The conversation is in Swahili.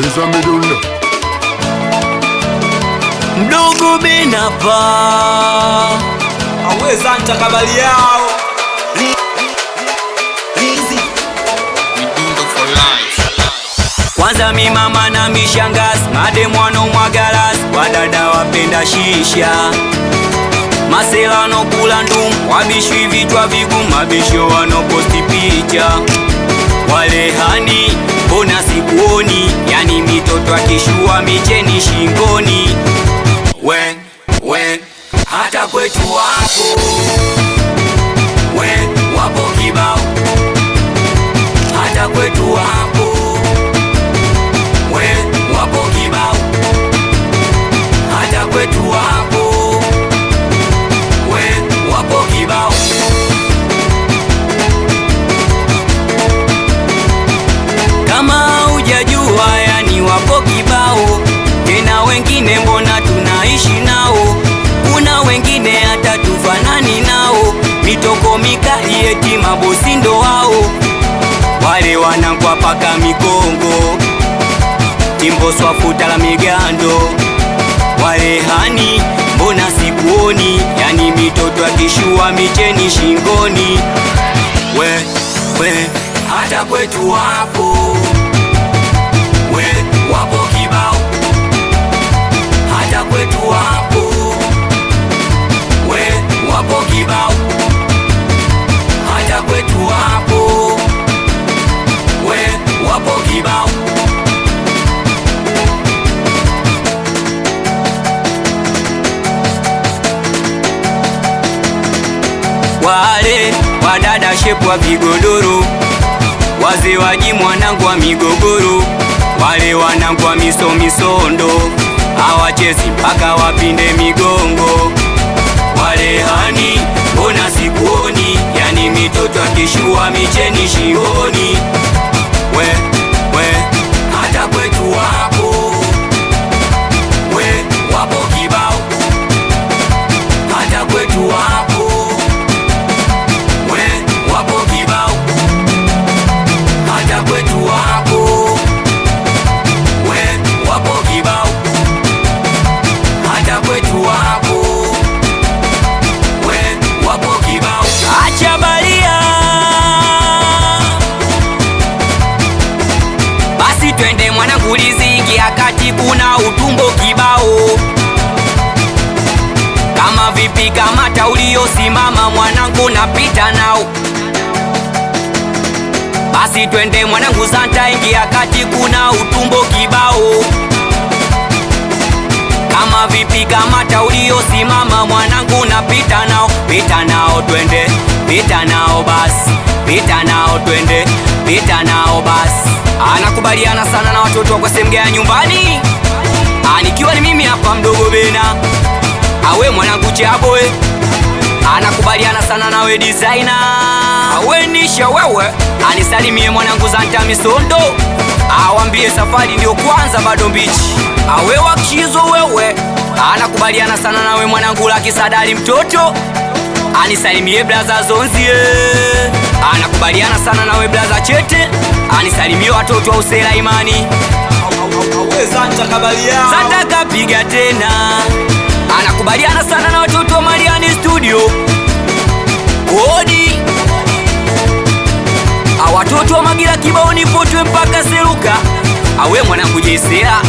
Leza Medulla Mdogo Benapa aweza ntakabali yao kwanza mi mama na mishangazi mademu wanaomwagalas wadada wapenda shisha masela wanokula ndumu wabishwi vichwa vigumu mabisho wanoposti picha walehani mbona sikuoni yani mitoto akishua micheni shingoni we hata kwetu wapo we wapo kibao hata kwetu wapo we wapo kibao hata kwetu wapo we wapo kibao kama hujajua yani wapo kibao tena wengine mbona tunaishi nao kuna wengine hata tufanani nao mitoko mikali eti mabosi ndo wao wale wanangwa paka mikongo timbo swafuta la migando wale hani mbona sikuoni yani mitoto akishua micheni shingoni we hata kwetu wapo we wapo kibao hata kwetu wapo we wapo kibao hata kwetu wapo we wapo kibao wale wadada shepu wa vigodoro wazee waji mwanangu wa migogoro wale wanangu wa misondo hawachezi mpaka wapinde migongo wale hani mbona sikuoni yani mitoto akishua micheni shingoni we hata kwetu wapo we wapo kibao hata kwetu wapo we wapo kibao hata kwetu wapo we wapo kibao hata kwetu wapo we wapo kibao acha balia basi twende mwanangu riziki akati kuna utumbo kibao kama vipi kama taulio simama mwanangu napita nao basi twende mwanangu santa ingia kati kuna utumbo kibao kama vipi kama taulio simama mwanangu napita nao twende pita nao basi pita nao twende pita nao basi anakubaliana sana na watoto kwa semgea nyumbani anikiwa ni mimi hapa mdogo Bena awe mwanangu chaboe anakubaliana sana nawe designer awe nisha wewe anisalimie mwanangu Zanta Misondo awambie safari ndio kwanza bado mbichi awe wakizo wewe anakubaliana sana nawe mwanangu Laki Sadali mtoto anisalimie blaza Zonzie anakubaliana sana nawe blaza Chete anisalimie watoto wa Usela Imani aweza ntakabali yao Zanta kapiga tena anakubaliana sana na watoto wa Mariani Studio Kodi awatoto wa Magira Kibaoni potwe mpaka Seruka awe mwanangu Jesera